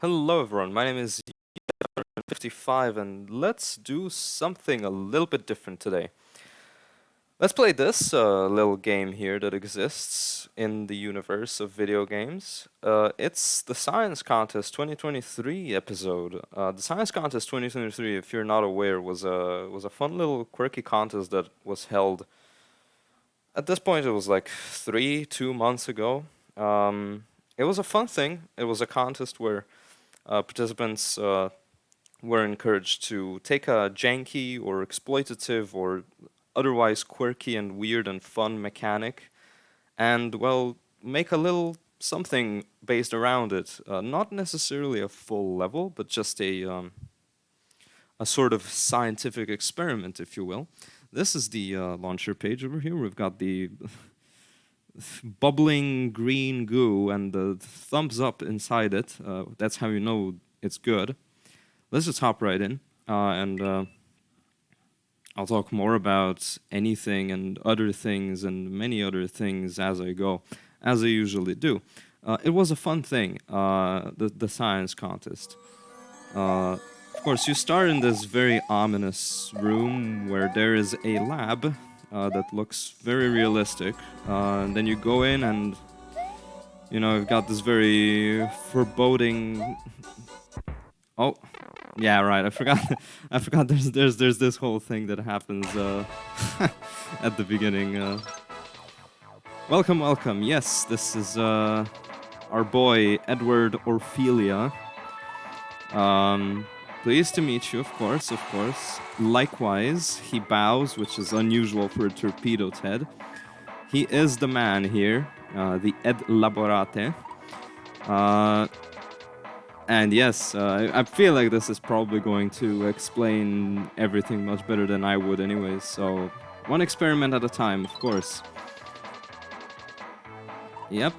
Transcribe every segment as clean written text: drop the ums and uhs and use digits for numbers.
Hello everyone, my name is 55 and let's do something a little bit different today. Let's play this little game here that exists in the universe of video games. It's the Science Contest 2023 episode. The Science Contest 2023, if you're not aware, was a fun little quirky contest that was held. At this point, it was like 2 months ago. It was a fun thing. It was a contest where participants were encouraged to take a janky or exploitative or otherwise quirky and weird and fun mechanic and, well, make a little something based around it. Not necessarily a full level, but just a sort of scientific experiment, if you will. This is the launcher page over here. We've got the bubbling green goo and the thumbs up inside it. That's how you know it's good. Let's just hop right in, and I'll talk more about anything and other things and many other things as I go, as I usually do. It was a fun thing, the science contest. Of course, you start in this very ominous room where there is a lab that looks very realistic. And then you go in and, you know, you've got this very foreboding... Oh, yeah, right. I forgot. I forgot. There's this whole thing that happens at the beginning. Welcome, welcome. Yes, this is our boy Edward Orphelia. Pleased to meet you, of course, of course. Likewise, he bows, which is unusual for a torpedo Ted. He is the man here, the Ed Laborate. And yes, I feel like this is probably going to explain everything much better than I would anyways, so one experiment at a time, of course. Yep,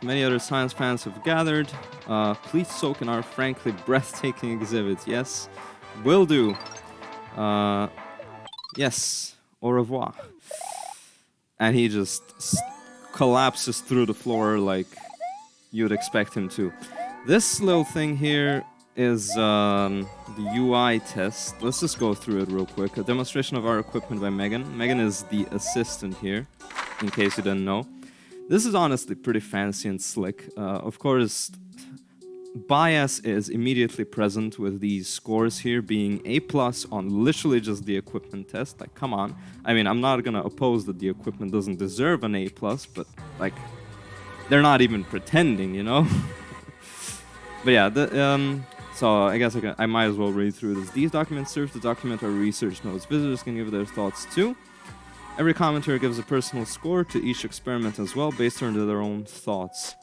many other science fans have gathered. Please soak in our frankly breathtaking exhibit. Yes, will do. Yes, au revoir. And he just collapses through the floor like you'd expect him to. This little thing here is the UI test. Let's just go through it real quick. A demonstration of our equipment by Megan. Megan is the assistant here, in case you didn't know. This is honestly pretty fancy and slick. Of course, bias is immediately present with these scores here being A+ on literally just the equipment test. Like, come on. I mean, I'm not gonna oppose that the equipment doesn't deserve an A+, but, like, they're not even pretending, you know? But yeah, so I guess I might as well read through this. These documents serve to document our research notes. Visitors can give their thoughts too. Every commenter gives a personal score to each experiment as well, based on their own thoughts.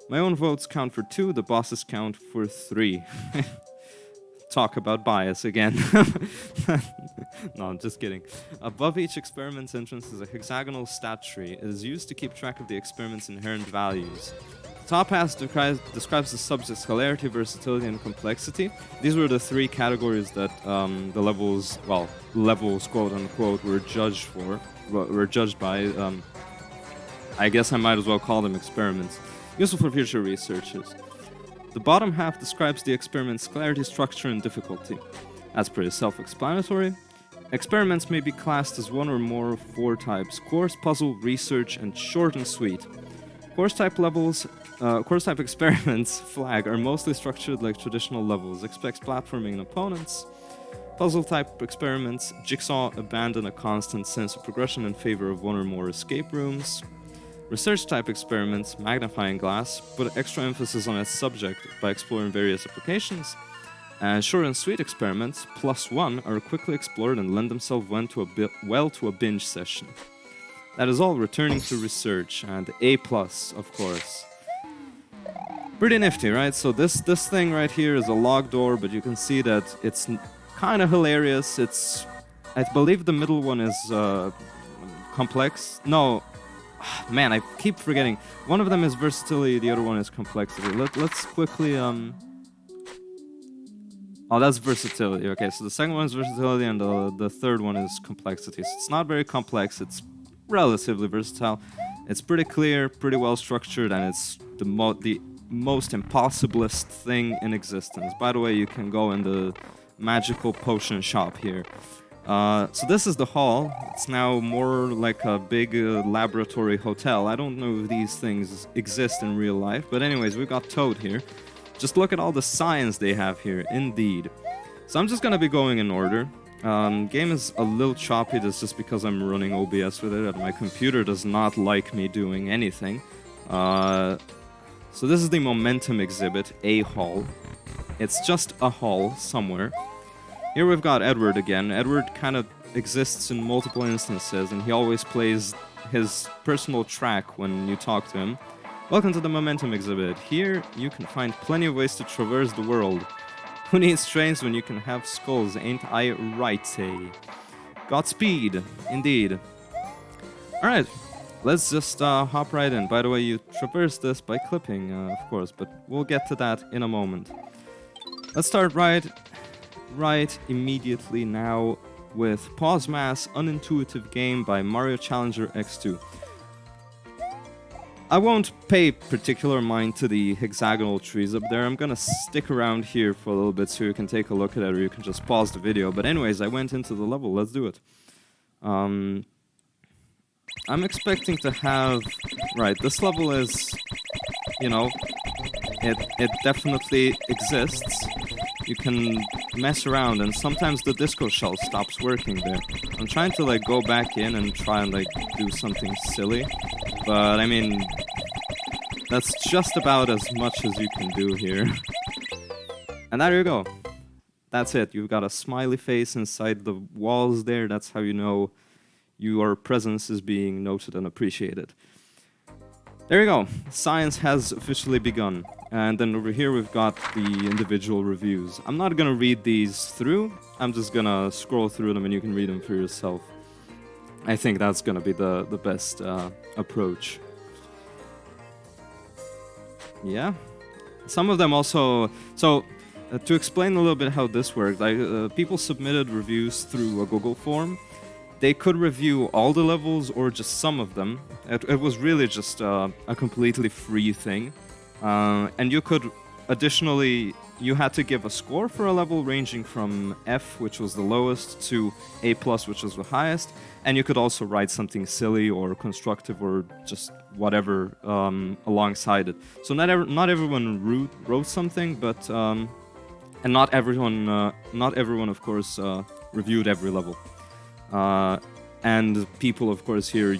My own votes count for 2, the bosses count for 3. Talk about bias again. No, I'm just kidding. Above each experiment's entrance is a hexagonal stat tree. It is used to keep track of the experiment's inherent values. The top half describes the subject's hilarity, versatility, and complexity. These were the 3 categories that the levels, well, levels, quote-unquote, were judged by. I guess I might as well call them experiments. Useful for future researchers. The bottom half describes the experiment's clarity, structure, and difficulty. That's pretty self-explanatory. Experiments may be classed as one or more of 4 types: course, puzzle, research, and short and sweet. Course-type experiments, flag, are mostly structured like traditional levels. Expects platforming and opponents. Puzzle-type experiments, Jigsaw, abandon a constant sense of progression in favor of 1 or more escape rooms. Research-type experiments, magnifying glass, put extra emphasis on its subject by exploring various applications. And short and sweet experiments, +1, are quickly explored and lend themselves well to a binge session. That is all returning to research, and A+, of course. Pretty nifty, right? So this thing right here is a log door, but you can see that it's kind of hilarious. I believe the middle one is complex. No, man, I keep forgetting. One of them is versatility, the other one is complexity. Let's quickly Oh, that's versatility. Okay, so the second one is versatility, and the third one is complexity. So it's not very complex. It's relatively versatile. It's pretty clear, pretty well structured, and it's the most impossiblest thing in existence. By the way, you can go in the magical potion shop here. So this is the hall. It's now more like a big laboratory hotel. I don't know if these things exist in real life, but anyways, we've got Toad here. Just look at all the science they have here, indeed. So I'm just gonna be going in order. Game is a little choppy, that's just because I'm running OBS with it, and my computer does not like me doing anything. So this is the momentum exhibit, a hall. It's just a hall somewhere. Here we've got Edward again. Edward kind of exists in multiple instances, and he always plays his personal track when you talk to him. Welcome to the Momentum exhibit. Here you can find plenty of ways to traverse the world. Who needs trains when you can have skulls, ain't I right? Godspeed, indeed. Alright, let's just hop right in. By the way, you traverse this by clipping, of course, but we'll get to that in a moment. Let's start right immediately now with Pause Mass Unintuitive Game by Mario Challenger X2. I won't pay particular mind to the hexagonal trees up there. I'm gonna stick around here for a little bit so you can take a look at it, or you can just pause the video. But anyways, I went into the level. Let's do it. I'm expecting to have... Right, this level is... You know, it definitely exists. You can mess around, and sometimes the disco shell stops working there. I'm trying to like go back in and try and like do something silly, but I mean, that's just about as much as you can do here. And there you go. That's it. You've got a smiley face inside the walls there. That's how you know your presence is being noted and appreciated. There you go. Science has officially begun. And then over here we've got the individual reviews. I'm not gonna read these through. I'm just gonna scroll through them and you can read them for yourself. I think that's gonna be the best approach. Yeah. Some of them also... So, to explain a little bit how this worked, people submitted reviews through a Google form. They could review all the levels or just some of them. It was really just a completely free thing. And you could, additionally, you had to give a score for a level ranging from F, which was the lowest, to A+, which was the highest. And you could also write something silly or constructive or just whatever alongside it. So not everyone wrote something, but and not everyone, of course, reviewed every level. And people, of course, here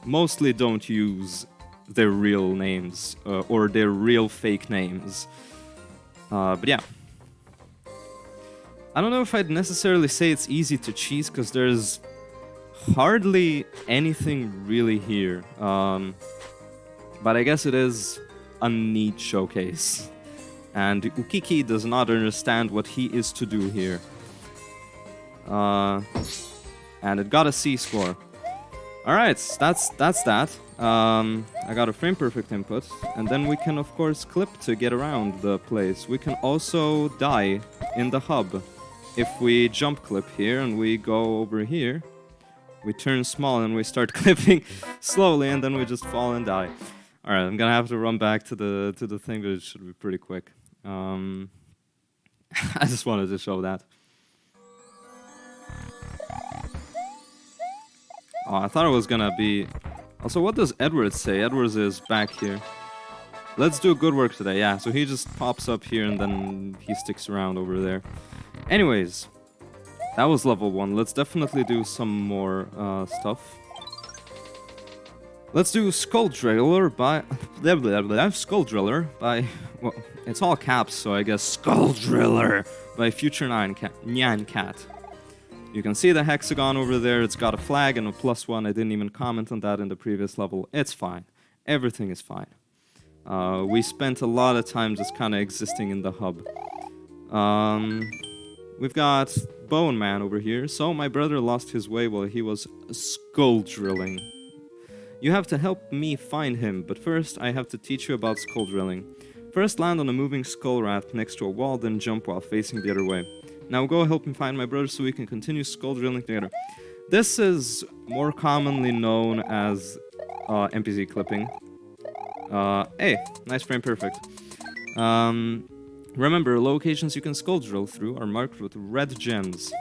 mostly don't use their real names or their real fake names. But yeah. I don't know if I'd necessarily say it's easy to cheese, because there's hardly anything really here. But I guess it is a neat showcase. And Ukiki does not understand what he is to do here. And it got a C score. Alright, that's that. I got a frame perfect input, and then we can of course clip to get around the place. We can also die in the hub. If we jump clip here and we go over here, we turn small and we start clipping slowly, and then we just fall and die. Alright, I'm gonna have to run back to the thing, but it should be pretty quick. I just wanted to show that. Oh, I thought it was gonna be... Also, what does Edward say? Edward is back here. Let's do good work today. Yeah, so he just pops up here and then he sticks around over there. Anyways, that was level 1. Let's definitely do some more stuff. Let's do SKULLDRILLER by... SKULLDRILLER by... Well, it's all caps, so I guess SKULLDRILLER by FutureNyanCat. You can see the hexagon over there. It's got a flag and a +1. I didn't even comment on that in the previous level. It's fine. Everything is fine. We spent a lot of time just kind of existing in the hub. We've got Bone Man over here. So my brother lost his way while he was skull drilling. You have to help me find him, but first I have to teach you about skull drilling. First land on a moving skull rat next to a wall, then jump while facing the other way. Now go help me find my brother so we can continue skull drilling together. This is more commonly known as NPC clipping. Hey, nice frame perfect. Remember, locations you can skull drill through are marked with red gems.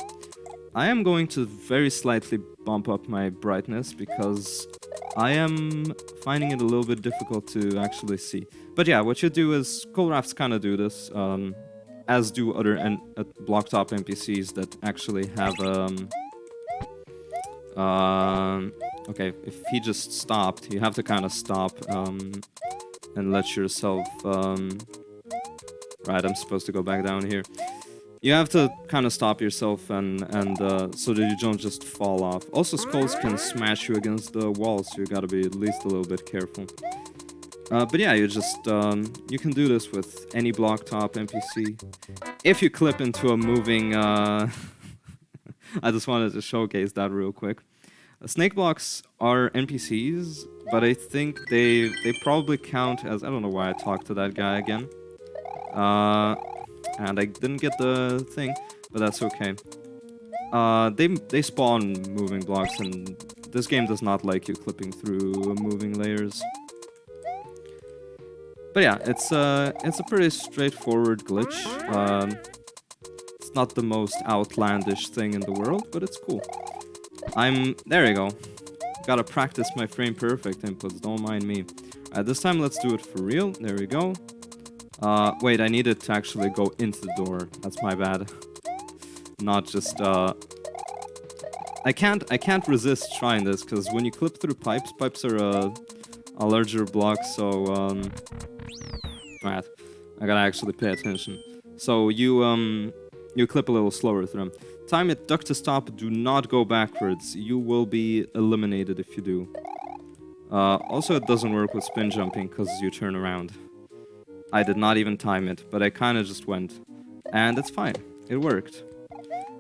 I am going to very slightly bump up my brightness because I am finding it a little bit difficult to actually see. But yeah, what you do is, skull rafts kind of do this, as do other block top NPCs that actually have, okay, if he just stopped, you have to kind of stop, and let yourself, right, I'm supposed to go back down here. You have to kind of stop yourself and so that you don't just fall off. Also, skulls can smash you against the wall, so you gotta be at least a little bit careful. But yeah, you just, you can do this with any block top NPC. If you clip into a moving, I just wanted to showcase that real quick. Snake blocks are NPCs, but I think they probably count as, I don't know why I talked to that guy again. And I didn't get the thing, but that's okay. They spawn moving blocks, and this game does not like you clipping through moving layers. But yeah, it's a pretty straightforward glitch. It's not the most outlandish thing in the world, but it's cool. There you go. Gotta practice my frame perfect inputs, don't mind me. Alright, this time let's do it for real. There we go. Wait, I needed to actually go into the door. That's my bad. Not just, I can't resist trying this, because when you clip through pipes are a larger block, so, right, I gotta actually pay attention. So you clip a little slower through them. Time it, duck to stop, do not go backwards. You will be eliminated if you do. Also, it doesn't work with spin jumping, because you turn around. I did not even time it, but I kind of just went. And it's fine. It worked.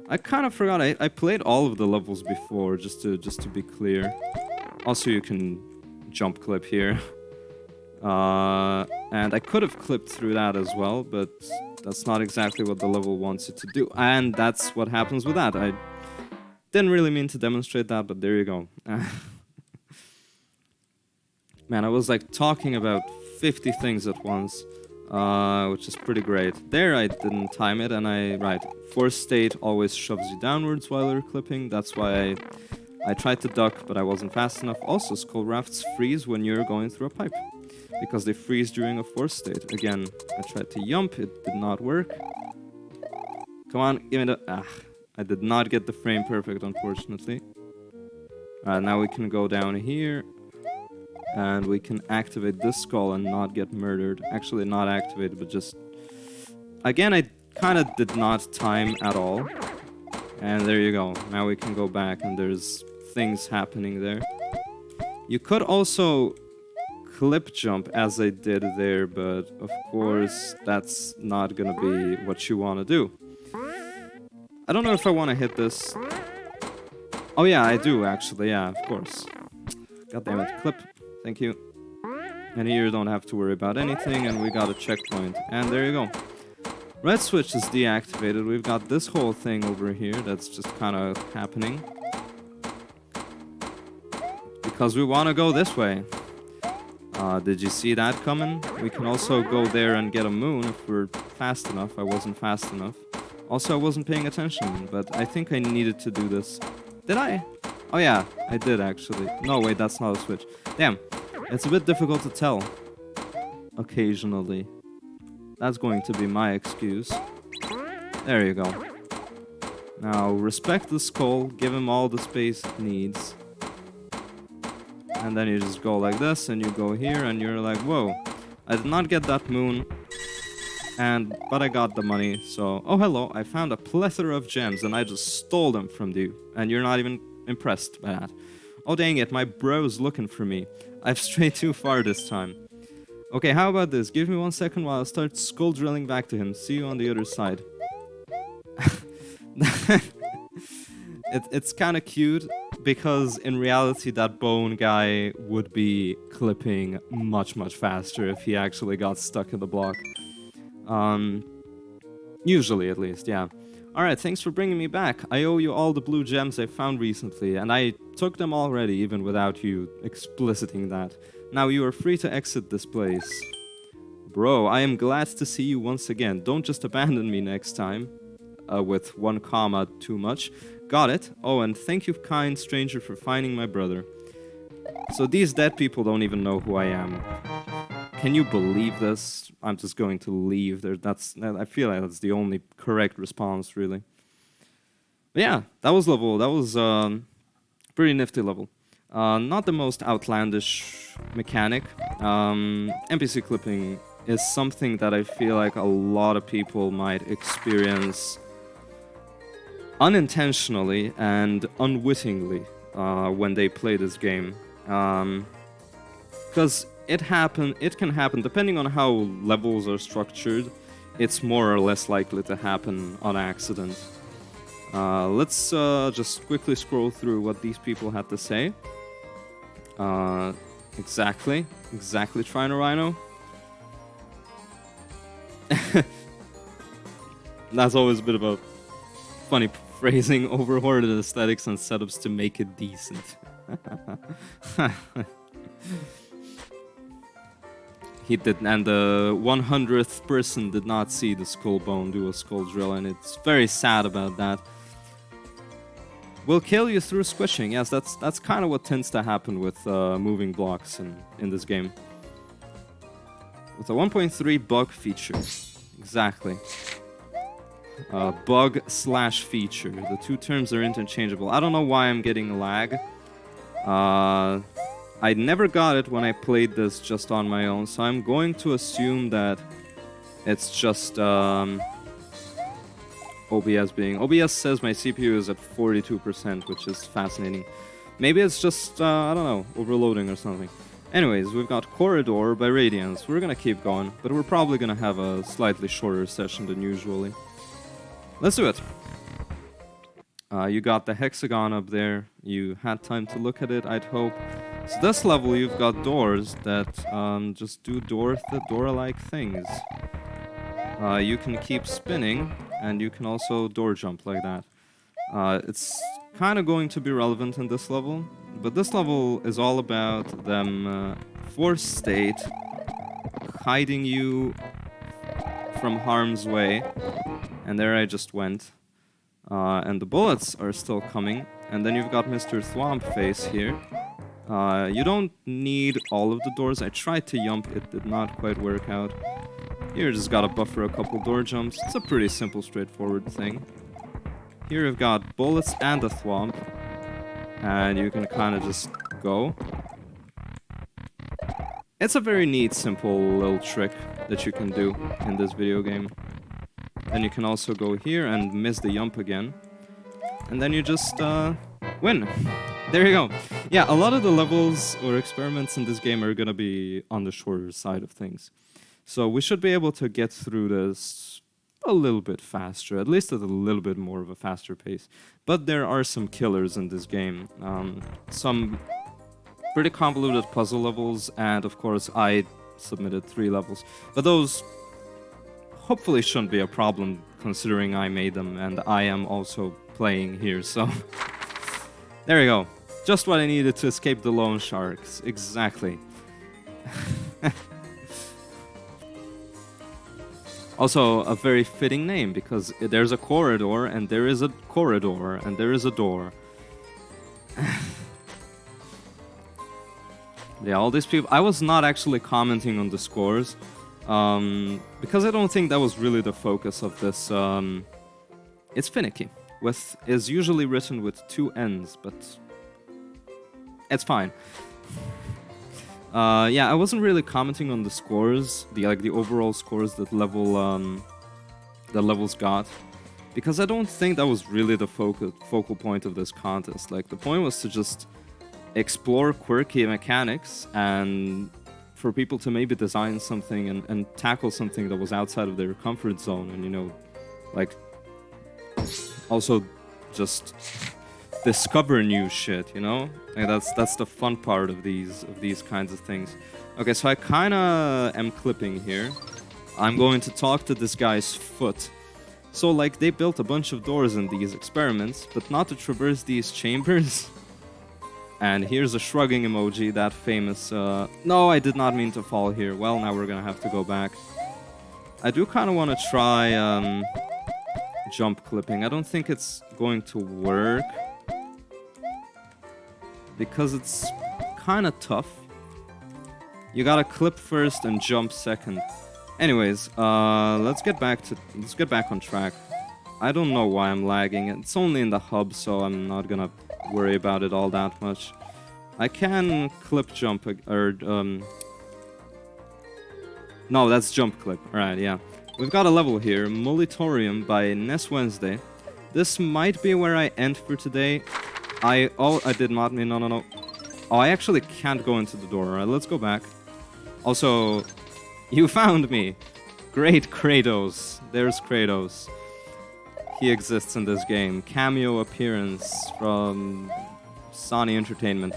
I kind of forgot. I played all of the levels before, just to be clear. Also, you can jump clip here. And I could have clipped through that as well, but that's not exactly what the level wants you to do. And that's what happens with that. I didn't really mean to demonstrate that, but there you go. Man, I was like talking about 50 things at once. Which is pretty great. There I didn't time it, and right, force state always shoves you downwards while you're clipping. That's why I tried to duck, but I wasn't fast enough. Also, skull rafts freeze when you're going through a pipe, because they freeze during a force state. Again, I tried to jump, it did not work. Come on, give me the... I did not get the frame perfect, unfortunately. Alright, now we can go down here. And we can activate this skull and not get murdered. Actually, not activated, but just... Again, I kind of did not time at all. And there you go. Now we can go back and there's things happening there. You could also clip jump as I did there, but of course, that's not gonna be what you want to do. I don't know if I want to hit this. Oh yeah, I do actually, yeah, of course. God damn it, clip. Thank you. And here you don't have to worry about anything, and we got a checkpoint. And there you go. Red switch is deactivated. We've got this whole thing over here that's just kind of happening. Because we want to go this way. Did you see that coming? We can also go there and get a moon if we're fast enough. I wasn't fast enough. Also, I wasn't paying attention, but I think I needed to do this. Did I? Oh yeah, I did actually. No, wait, that's not a switch. Damn, it's a bit difficult to tell. Occasionally. That's going to be my excuse. There you go. Now, respect the skull, give him all the space it needs. And then you just go like this, and you go here, and you're like, whoa, I did not get that moon. But I got the money, so... Oh, hello, I found a plethora of gems, and I just stole them from you. And you're not even impressed by that. Oh, dang it, my bro's looking for me. I've strayed too far this time. Okay, how about this? Give me 1 second while I start skull drilling back to him. See you on the other side. It's kind of cute, because in reality that bone guy would be clipping much, much faster if he actually got stuck in the block. Usually, at least, yeah. Alright, thanks for bringing me back. I owe you all the blue gems I found recently, and I took them already, even without you expliciting that. Now you are free to exit this place. Bro, I am glad to see you once again. Don't just abandon me next time. With 1 comma too much. Got it. Oh, and thank you, kind stranger, for finding my brother. So these dead people don't even know who I am. Can you believe this? I'm just going to leave. I feel like that's the only correct response, really. But yeah, that was level. That was pretty nifty level. Not the most outlandish mechanic. NPC clipping is something that I feel like a lot of people might experience unintentionally and unwittingly when they play this game. Because it can happen depending on how levels are structured. It's more or less likely to happen on accident. Let's just quickly scroll through what these people had to say. Exactly, Trino Rhino. That's always a bit of a funny phrasing, overhoarded aesthetics and setups to make it decent. He did, and the 100th person did not see the skull bone do a skull drill, and it's very sad about that. Will kill you through squishing. Yes, that's kind of what tends to happen with moving blocks in this game. With a 1.3 bug feature. Exactly. Bug/feature. The two terms are interchangeable. I don't know why I'm getting lag. I never got it when I played this just on my own, so I'm going to assume that it's just OBS being... OBS says my CPU is at 42%, which is fascinating. Maybe it's just, I don't know, overloading or something. Anyways, we've got Corridor by Radiance. We're gonna keep going, but we're probably gonna have a slightly shorter session than usually. Let's do it. You got the hexagon up there. You had time to look at it, I'd hope. So this level, you've got doors that just do door-like things. You can keep spinning, and you can also door jump like that. It's kind of going to be relevant in this level, but this level is all about them force state hiding you from harm's way. And there I just went. And the bullets are still coming. And then you've got Mr. Thwomp Face here. You don't need all of the doors. I tried to jump, it did not quite work out. Here just gotta buffer a couple door jumps. It's a pretty simple, straightforward thing. Here you've got bullets and a thwomp. And you can kind of just go. It's a very neat, simple little trick that you can do in this video game. And you can also go here and miss the jump again. And then you just win. There you go. Yeah, a lot of the levels or experiments in this game are gonna be on the shorter side of things. So we should be able to get through this a little bit faster, at least at a little bit more of a faster pace. But there are some killers in this game. Some pretty convoluted puzzle levels, and of course I submitted 3 levels. But those hopefully shouldn't be a problem, considering I made them and I am also playing here, so... There you go. Just what I needed to escape the loan sharks. Exactly. Also, a very fitting name, because there's a corridor, and there is a corridor, and there is a door. Yeah, all these people... I was not actually commenting on the scores, because I don't think that was really the focus of this. It's finicky. Is usually written with 2 N's, but it's fine. Yeah, I wasn't really commenting on the scores, the overall scores that the levels got, because I don't think that was really the focal point of this contest. Like, the point was to just explore quirky mechanics and for people to maybe design something and tackle something that was outside of their comfort zone, and, you know, like, also just discover new shit, you know? Like, that's the fun part of these kinds of things. Okay, so I kinda am clipping here. I'm going to talk to this guy's foot. So, like, they built a bunch of doors in these experiments, but not to traverse these chambers. And here's a shrugging emoji, that famous... no, I did not mean to fall here. Well, now we're gonna have to go back. I do kind of want to try jump clipping. I don't think it's going to work. Because it's kind of tough. You gotta clip first and jump second. Anyways, let's get back on track. I don't know why I'm lagging. It's only in the hub, so I'm not gonna worry about it all that much. I can clip jump or no, that's jump clip. Alright, yeah. We've got a level here, Mullitorium by Ness-Wednesday. This might be where I end for today. I did not mean no. Oh, I actually can't go into the door. Alright, let's go back. Also, you found me. Great Kratos. There's Kratos. He exists in this game. Cameo appearance from Sony Entertainment.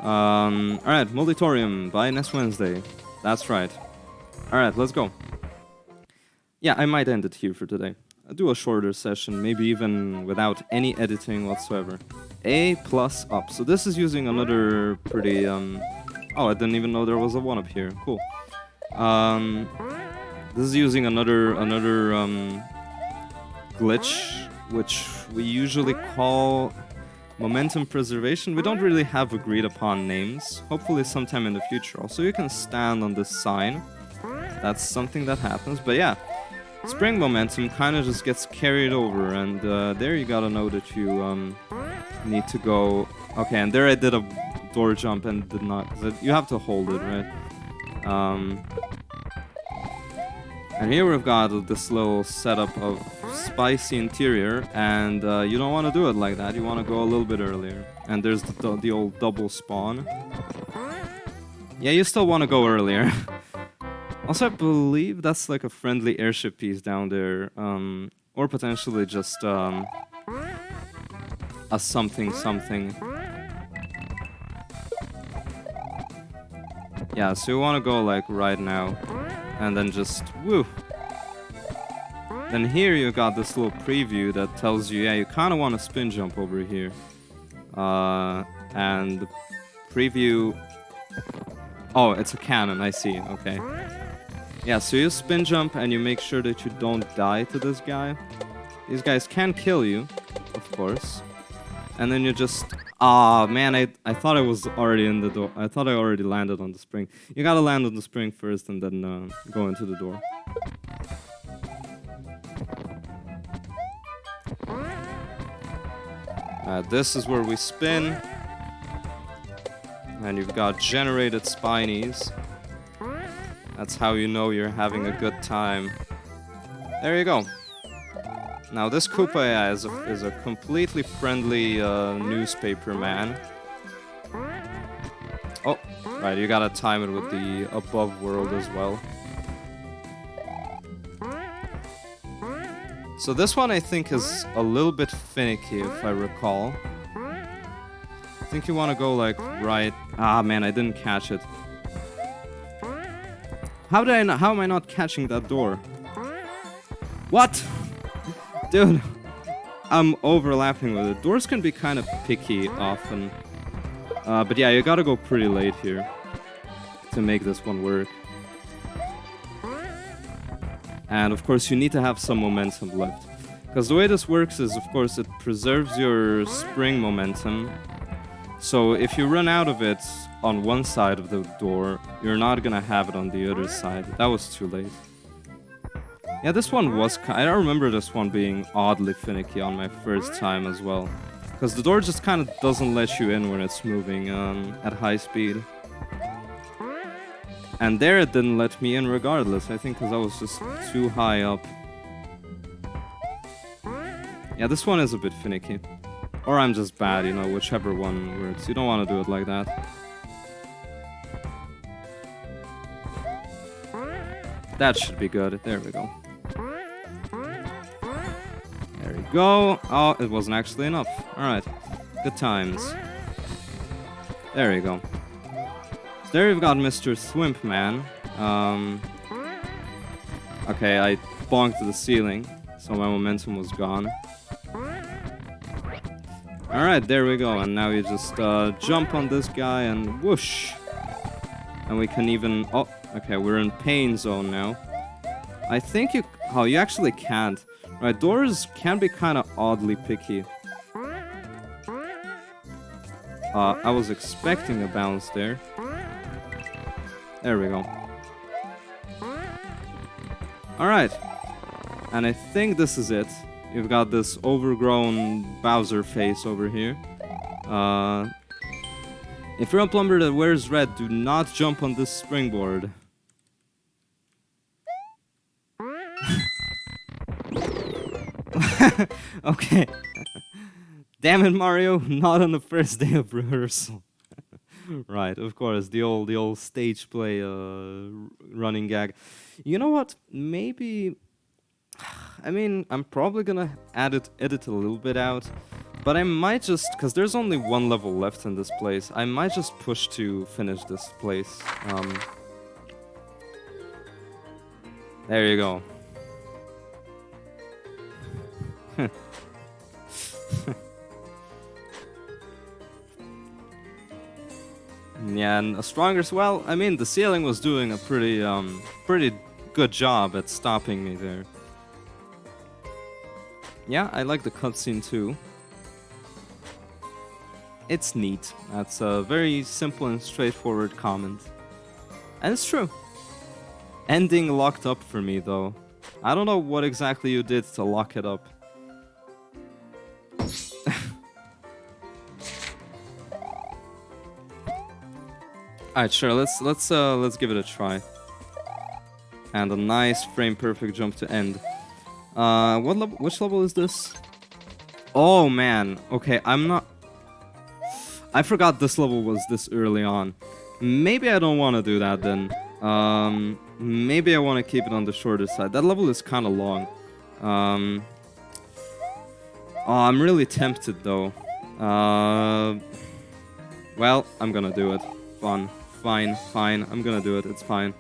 Alright, Mullitorium by Ness-Wednesday. That's right. Alright, let's go. Yeah, I might end it here for today. I'll do a shorter session, maybe even without any editing whatsoever. A plus up. So this is using another pretty... oh, I didn't even know there was a one up here. Cool. This is using another glitch, which we usually call momentum preservation. We don't really have agreed upon names. Hopefully sometime in the future. Also, you can stand on this sign. That's something that happens. But yeah, spring momentum kind of just gets carried over. And there you gotta know that you need to go... Okay, and there I did a door jump and did not... You have to hold it, right? And here we've got this little setup of spicy interior, and you don't want to do it like that. You want to go a little bit earlier. And there's the old double spawn. Yeah, you still want to go earlier. Also, I believe that's like a friendly airship piece down there, or potentially just a something. Yeah, so you want to go like right now. And then just, woo! Then here you got this little preview that tells you, yeah, you kind of want to spin jump over here. And the preview... Oh, it's a cannon, I see, okay. Yeah, so you spin jump and you make sure that you don't die to this guy. These guys can kill you, of course. And then you just... Ah, man, I thought I was already in the door. I thought I already landed on the spring. You gotta land on the spring first and then go into the door. This is where we spin. And you've got generated spinies. That's how you know you're having a good time. There you go. Now this Koopa is a completely friendly newspaper man. Oh, right, you gotta time it with the above world as well. So this one I think is a little bit finicky if I recall. I think you want to go like right... Ah man, I didn't catch it. How am I not catching that door? What? Dude, I'm overlapping with it. Doors can be kind of picky often. But yeah, you gotta go pretty late here to make this one work. And of course, you need to have some momentum left. Because the way this works is, of course, it preserves your spring momentum. So if you run out of it on one side of the door, you're not gonna have it on the other side. That was too late. Yeah, this one was... I remember this one being oddly finicky on my first time as well. Because the door just kind of doesn't let you in when it's moving at high speed. And there it didn't let me in regardless, I think because I was just too high up. Yeah, this one is a bit finicky. Or I'm just bad, you know, whichever one works. You don't want to do it like that. That should be good. There we go. There we go. Oh, it wasn't actually enough. Alright. Good times. There you go. So there you've got Mr. Thwimp Man. Okay, I bonked the ceiling, so my momentum was gone. Alright, there we go. And now you just jump on this guy and whoosh. And we can even... Oh, okay, we're in pain zone now. I think you... Oh, you actually can't. Right, doors can be kind of oddly picky. I was expecting a bounce there. There we go. Alright. And I think this is it. You've got this overgrown Bowser face over here. If you're a plumber that wears red, do not jump on this springboard. Okay. Damn it, Mario, not on the first day of rehearsal. Right, of course, the old stage play running gag. You know what? Maybe... I mean, I'm probably gonna edit a little bit out, but I might just, because there's only one level left in this place, I might just push to finish this place. There you go. Yeah, and a stronger swell. I mean, the ceiling was doing a pretty good job at stopping me there. Yeah, I like the cutscene too. It's neat. That's a very simple and straightforward comment. And it's true. Ending locked up for me though. I don't know what exactly you did to lock it up. Alright, sure, let's give it a try. And a nice frame perfect jump to end. Which level is this? Oh man, okay, I forgot this level was this early on. Maybe I don't want to do that then. Maybe I want to keep it on the shorter side. That level is kind of long. Oh, I'm really tempted though. Well, I'm gonna do it. Fine, I'm gonna do it, it's fine.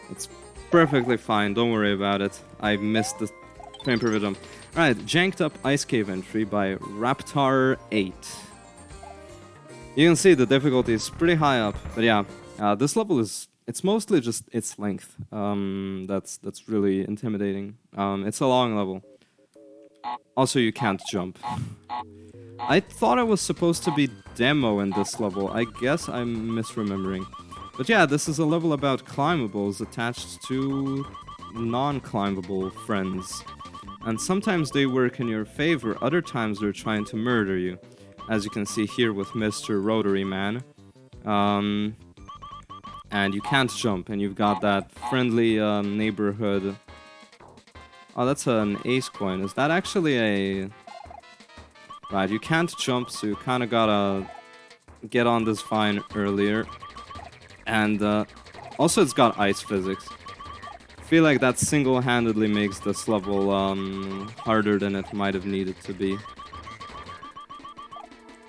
It's perfectly fine, don't worry about it. I missed the frame per jump. Alright, Janked-Up Ice Cave entry by Raptar8. You can see the difficulty is pretty high up, but yeah, this level is, it's mostly just its length. That's really intimidating. It's a long level. Also, you can't jump. I thought it was supposed to be demo in this level. I guess I'm misremembering. But yeah, this is a level about climbables attached to non-climbable friends. And sometimes they work in your favor, other times they're trying to murder you. As you can see here with Mr. Rotary Man. And you can't jump, and you've got that friendly neighborhood. Oh, that's an ace coin. Is that actually a... Right, you can't jump, so you kind of gotta get on this vine earlier. And also it's got ice physics. I feel like that single-handedly makes this level harder than it might have needed to be.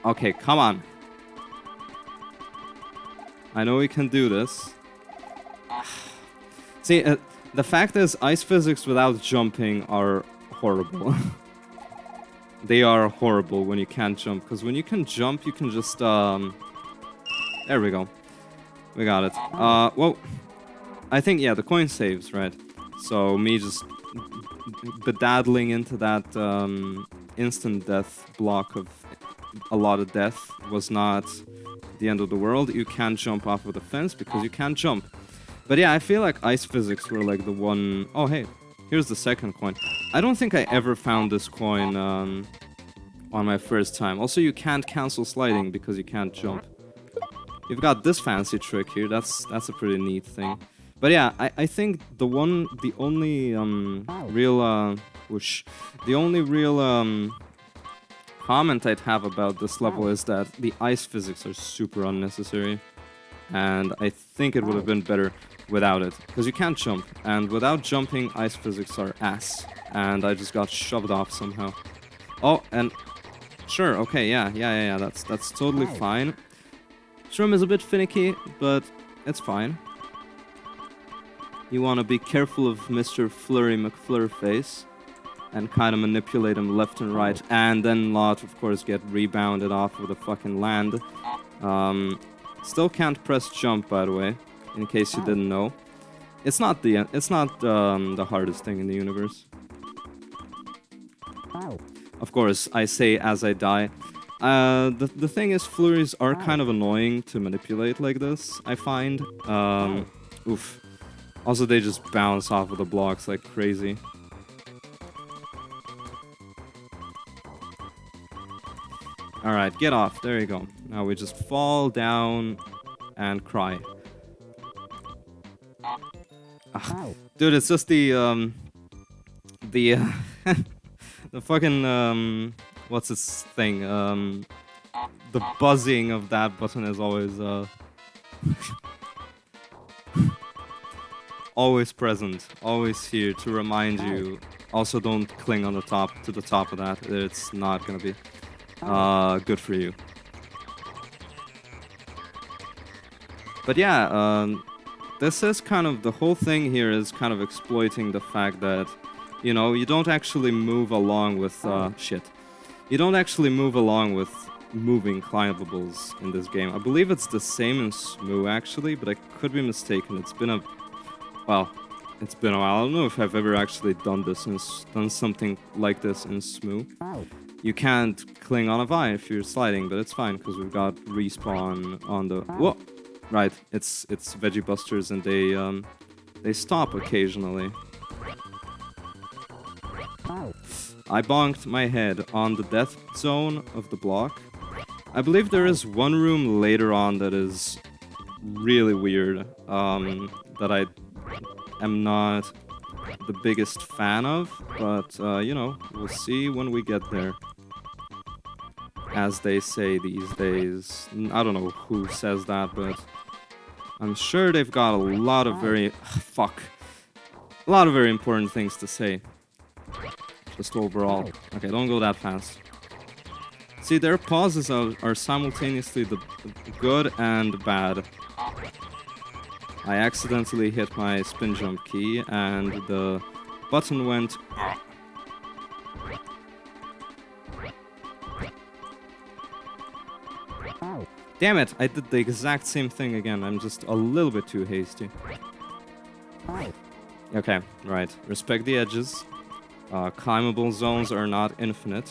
Okay, come on. I know we can do this. See, the fact is, ice physics without jumping are horrible. They are horrible when you can't jump, because when you can jump, you can just, there we go. We got it. Well, I think, yeah, the coin saves, right? So me just bedaddling into that instant death block of a lot of death was not the end of the world. You can't jump off of the fence because you can't jump. But yeah, I feel like ice physics were like the one... Oh, hey, here's the second coin. I don't think I ever found this coin on my first time. Also, you can't cancel sliding because you can't jump. You've got this fancy trick here. That's a pretty neat thing. But yeah, I think the only real comment I'd have about this level is that the ice physics are super unnecessary. And I think it would have been better without it, because you can't jump, and without jumping, ice physics are ass, and I just got shoved off somehow. Oh, and sure, okay, yeah, that's totally fine. Shroom is a bit finicky, but it's fine. You want to be careful of Mr. Flurry McFlurface. and kind of manipulate him left and right. And then Lot, of course, get rebounded off with a fucking land. Still can't press jump, by the way, in case you didn't know. It's not the hardest thing in the universe. Of course, I say as I die. The thing is, flurries are kind of annoying to manipulate like this, I find. Oof. Also, they just bounce off of the blocks like crazy. Alright, get off. There you go. Now we just fall down and cry. Dude, it's just the the fucking, what's this thing? The buzzing of that button is always, always present, always here to remind you. Also, don't cling on the top of that. It's not gonna be good for you. But yeah, this is kind of, the whole thing here is kind of exploiting the fact that, you know, you don't actually move along with, You don't actually move along with moving climbables in this game. I believe it's the same in SMU actually, but I could be mistaken. It's been a while. I don't know if I've ever actually done something like this in SMU. You can't cling on a vine if you're sliding, but it's fine because we've got respawn on the. Whoa, right. It's Veggie Busters, and they stop occasionally. I bonked my head on the death zone of the block. I believe there is one room later on that is really weird, that I am not the biggest fan of, but, you know, we'll see when we get there. As they say these days. I don't know who says that, but I'm sure they've got a lot of very important things to say. Just overall. Okay, don't go that fast. See, their pauses are simultaneously the good and bad. I accidentally hit my spin jump key and the button went. Damn it, I did the exact same thing again. I'm just a little bit too hasty. Okay, right. Respect the edges. Climbable zones are not infinite,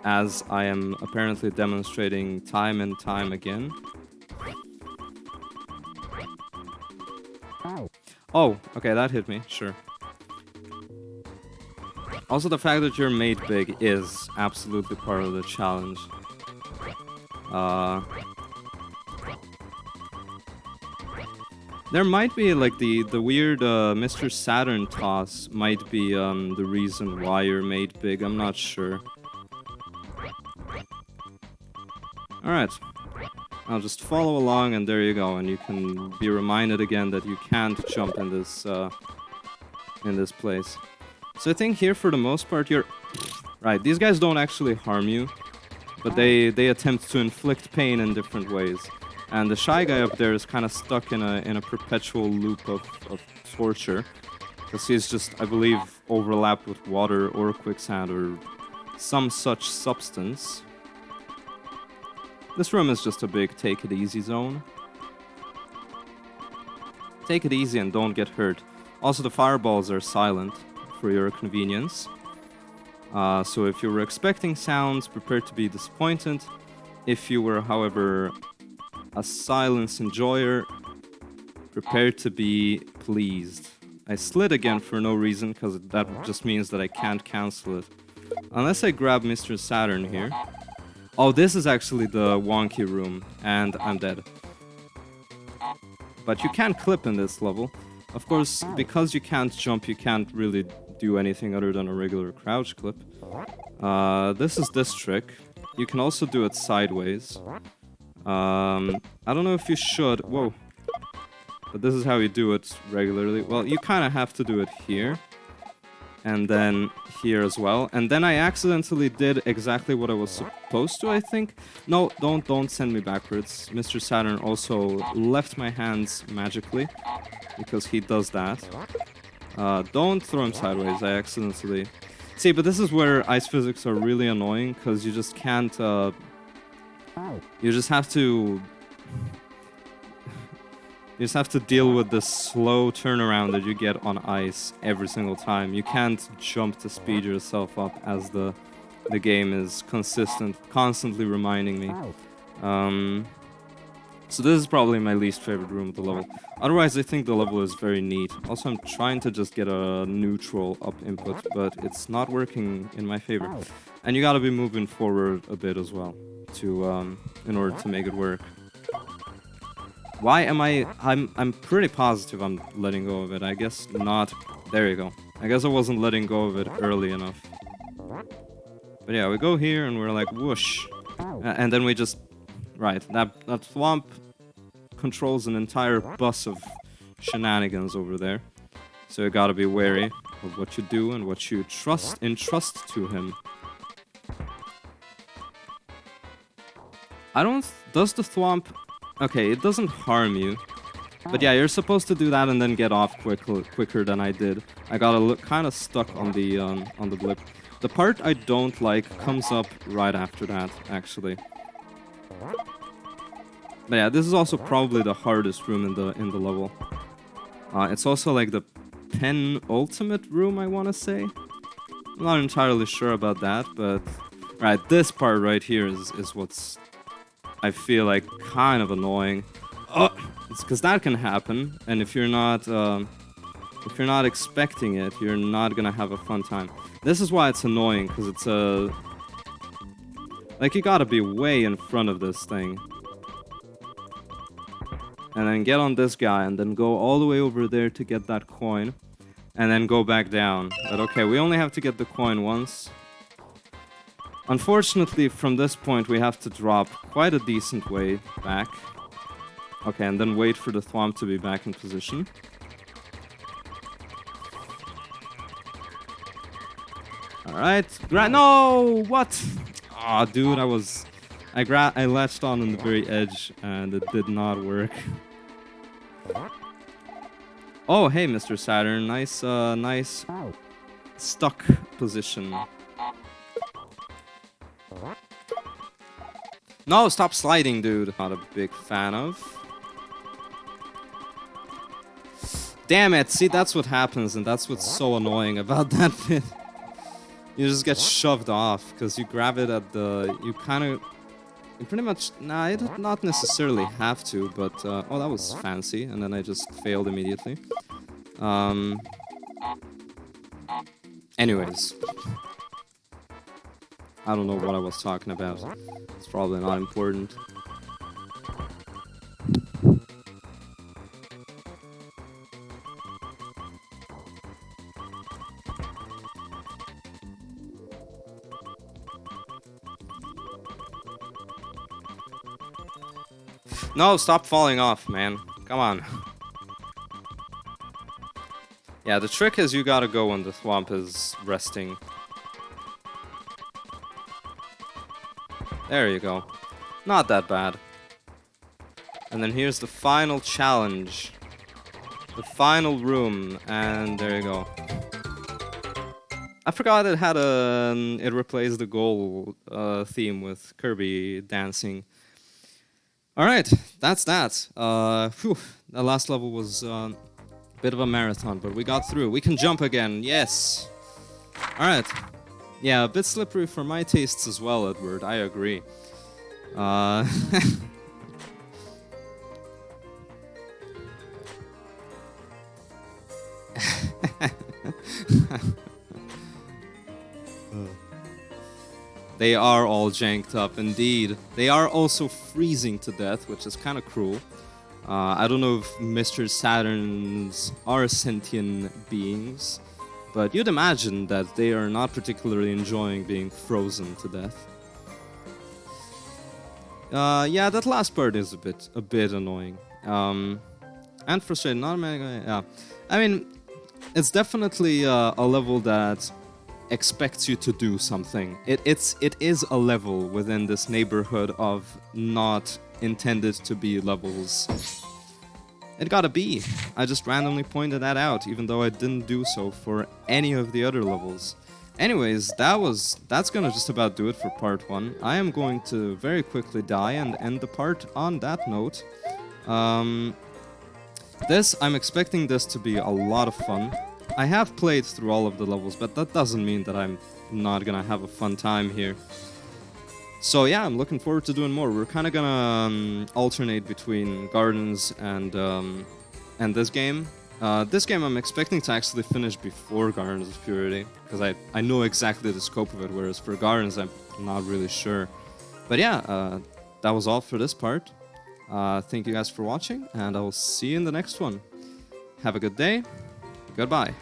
as I am apparently demonstrating time and time again. Oh, okay, that hit me, sure. Also, the fact that you're made big is absolutely part of the challenge. There might be, like, the weird Mr. Saturn toss might be the reason why you're made big. I'm not sure. Alright. I'll just follow along and there you go. And you can be reminded again that you can't jump in this place. So I think here for the most part you're... Right, these guys don't actually harm you. But they attempt to inflict pain in different ways. And the shy guy up there is kind of stuck in a perpetual loop of torture. Because he's just, I believe, overlapped with water or quicksand or some such substance. This room is just a big take it easy zone. Take it easy and don't get hurt. Also, the fireballs are silent for your convenience. So if you were expecting sounds, prepare to be disappointed. If you were, however, a silence enjoyer, prepare to be pleased. I slid again for no reason, because that just means that I can't cancel it. Unless I grab Mr. Saturn here. Oh, this is actually the wonky room, and I'm dead. But you can clip in this level. Of course, because you can't jump, you can't really do anything other than a regular crouch clip. This is this trick. You can also do it sideways. I don't know if you should... Whoa. But this is how you do it regularly. Well, you kind of have to do it here. And then here as well. And then I accidentally did exactly what I was supposed to, I think. No, don't send me backwards. Mr. Saturn also left my hands magically. Because he does that. Don't throw him sideways. I accidentally... See, but this is where ice physics are really annoying, because you just can't... You just have to... You just have to deal with the slow turnaround that you get on ice every single time. You can't jump to speed yourself up, as the game is constantly reminding me. So this is probably my least favorite room of the level. Otherwise, I think the level is very neat. Also, I'm trying to just get a neutral up input, but it's not working in my favor. And you gotta be moving forward a bit as well, to in order to make it work. Why am I'm pretty positive I'm letting go of it. I guess not. There you go. I guess I wasn't letting go of it early enough. But yeah, we go here and we're like, whoosh. And then we just... Right, that swamp controls an entire bus of shenanigans over there. So you gotta be wary of what you do and what you entrust to him. Does the thwomp... Okay, it doesn't harm you. But yeah, you're supposed to do that and then get off quicker than I did. I got kind of stuck on the blip. The part I don't like comes up right after that, actually. But yeah, this is also probably the hardest room in the level. It's also like the penultimate room, I want to say. I'm not entirely sure about that, but... Right, this part right here is what's... I feel like kind of annoying. Oh, it's because that can happen, and if you're not expecting it, you're not gonna have a fun time. This is why it's annoying, because it's a... Like, you gotta be way in front of this thing. And then get on this guy, and then go all the way over there to get that coin. And then go back down. But okay, we only have to get the coin once. Unfortunately, from this point, we have to drop quite a decent way back. Okay, and then wait for the thwomp to be back in position. Alright. No! What? Aw, dude, I latched on the very edge, and it did not work. Oh, hey, Mr. Saturn. Nice stuck position. No, stop sliding, dude. Not a big fan of. Damn it, see, that's what happens, and that's what's so annoying about that bit. You just get shoved off, because you grab it at the... You pretty much... Nah, you not necessarily have to, but... oh, that was fancy, and then I just failed immediately. Anyways. I don't know what I was talking about. It's probably not important. No, stop falling off, man. Come on. Yeah, the trick is you gotta go when the thwomp is resting. There you go. Not that bad. And then here's the final challenge. The final room, and there you go. I forgot it had it replaced the goal theme with Kirby dancing. Alright, that's that. The last level was a bit of a marathon, but we got through. We can jump again, yes! Alright. Yeah, a bit slippery for my tastes as well, Edward, I agree. They are all janked up, indeed. They are also freezing to death, which is kind of cruel. I don't know if Mr. Saturns are sentient beings, but you'd imagine that they are not particularly enjoying being frozen to death. Yeah, that last part is a bit annoying. And frustrating. Not many. Yeah, I mean, it's definitely a level that expects you to do something. It is a level within this neighborhood of not intended to be levels. It got a B. I just randomly pointed that out, even though I didn't do so for any of the other levels. Anyways, that's gonna just about do it for part 1. I am going to very quickly die and end the part on that note. I'm expecting this to be a lot of fun. I have played through all of the levels, but that doesn't mean that I'm not gonna have a fun time here. So yeah, I'm looking forward to doing more. We're kind of gonna alternate between Gardens and this game. This game I'm expecting to actually finish before Gardens of Purity, because I know exactly the scope of it, whereas for Gardens I'm not really sure. But yeah, that was all for this part. Thank you guys for watching, and I will see you in the next one. Have a good day. Goodbye.